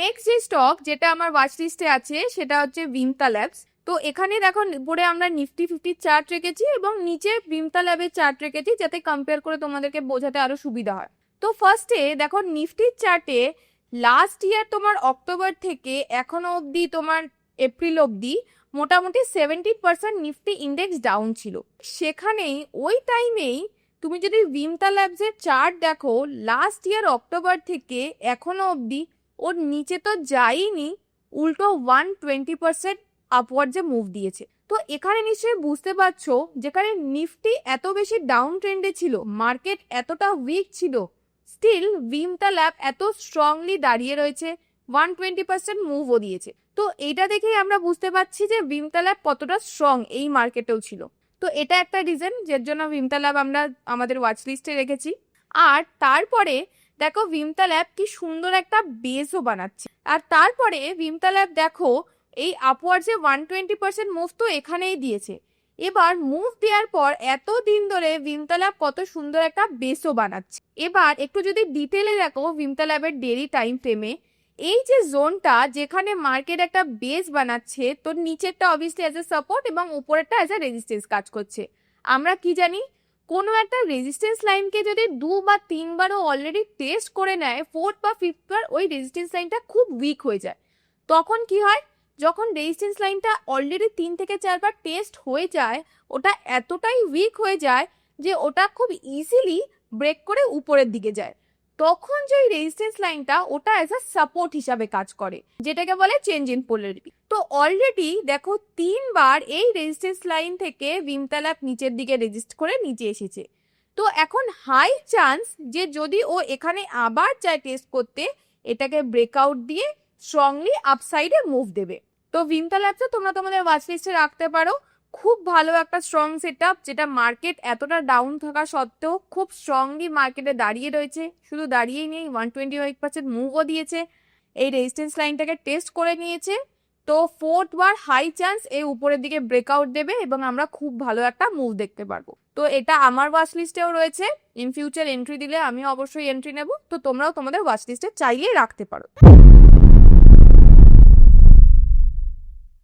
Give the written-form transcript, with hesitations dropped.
Next যে stock যেটা আমার ওয়াচ লিস্টে আছে সেটা হচ্ছে ভিমতা ল্যাবস। তো এখানে দেখো উপরে আমরা নিফটি 50 চার্ট রেখেছি এবং নিচে ভিমতা ল্যাবের চার্ট রেখেছি যাতে কম্পেয়ার করে তোমাদেরকে বোঝাতে আরো সুবিধা হয়। তো ফার্স্টে দেখো নিফটির চার্টে লাস্ট ইয়ার তোমার অক্টোবর থেকে এখনো অবধি তোমার এপ্রিল অবধি মোটামুটি 70% নিফটি ইন্ডেক্স ডাউন ছিল। সেখানেই ওই টাইমেই তুমি যদি ভিমতা ল্যাবসের চার্ট দেখো লাস্ট ইয়ার অক্টোবর থেকে এখনো অবধি ওর নিচে তো যায়নি, উল্টো 120% আপওয়ার্ডে মুভ দিয়েছে। তো এখানে নিশ্চয়ই বুঝতে পারছো যেখানে নিফটি এত বেশি ডাউন ট্রেন্ডে ছিল, মার্কেট এতটা উইক ছিল, স্টিল ভিমতা ল্যাব এত স্ট্রংলি দাঁড়িয়ে রয়েছে, 120% মুভও দিয়েছে। তো এটা দেখেই আমরা বুঝতে পারছি যে ভিমতা ল্যাব কতটা স্ট্রং এই মার্কেটেও ছিল। তো এটা একটা রিজন যার জন্য ভিমতা ল্যাব আমরা আমাদের ওয়াচ লিস্টে রেখেছি। আর তারপরে দেখো ভিমতা ল্যাব কি সুন্দর একটা বেসও বানাচ্ছে। আর তারপরে ভিমতা ল্যাব দেখো এই আপওয়ার্ডসে 120% মুভ তো এখানেই দিয়েছে। এবার মুভ দেওয়ার পর এত দিন ধরে ভিমতা ল্যাব কত সুন্দর একটা বেসও বানাচ্ছে। এবার একটু যদি ডিটেলে দেখো ভিমতা ল্যাবের ডেইলি টাইম ফ্রেমে এই যে জোনটা যেখানে মার্কেট একটা বেস বানাচ্ছে, তো নিচেরটা অবভিয়াসলি অ্যাজ এ সাপোর্ট এবং উপরেরটা অ্যাজ এ রেজিস্ট্যান্স কাজ করছে। আমরা কি জানি কোনো একটা রেজিস্ট্যান্স লাইনকে যদি 2 বা 3 বারও অলরেডি টেস্ট করে নেয়, 4th বা 5th বার ওই রেজিস্ট্যান্স লাইনটা খুব উইক হয়ে যায়। তখন কি হয়, যখন রেজিস্ট্যান্স লাইনটা অলরেডি 3 থেকে 4 বার টেস্ট হয়ে যায়, ওটা এতটাই উইক হয়ে যায় যে ওটা খুব ইজিলি ব্রেক করে উপরের দিকে যায়। তখন যে রেজিস্ট্যান্স লাইনটা ওটা অ্যাজ আ সাপোর্ট হিসাবে কাজ করে, যেটাকে বলে চেঞ্জ ইন পোলারিটি। তো অলরেডি দেখো 3 বার এই রেজিস্ট্যান্স লাইন থেকে ভিমতা ল্যাব নিচের দিকে রেজিস্ট করে নিচে এসেছে। তো এখন হাই চান্স যে যদি ও এখানে আবার চায় টেস্ট করতে, এটাকে ব্রেকআউট দিয়ে স্ট্রংলি আপসাইডে মুভ দেবে। তো ভিমতা ল্যাবটা তোমরা তোমাদের ওয়াচ লিস্টে রাখতে পারো। খুব ভালো একটা স্ট্রং সেটআপ, যেটা মার্কেট এতটা ডাউন থাকা সত্ত্বেও খুব স্ট্রংলি মার্কেটে দাঁড়িয়ে রয়েছে। শুধু দাঁড়িয়েই নেই, 125% মুভও দিয়েছে, এই রেজিস্ট্যান্স লাইনটাকে টেস্ট করে নিয়েছে। তো 4th বার হাই চান্স এই উপরের দিকে ব্রেকআউট দেবে এবং আমরা খুব ভালো একটা মুভ দেখতে পারবো। তো এটা আমার ওয়াচ লিস্টেও রয়েছে। ইন ফিউচার এন্ট্রি দিলে আমি অবশ্যই এন্ট্রি নেব। তো তোমরাও তোমাদের ওয়াচ লিস্টে চাইলে রাখতে পারো।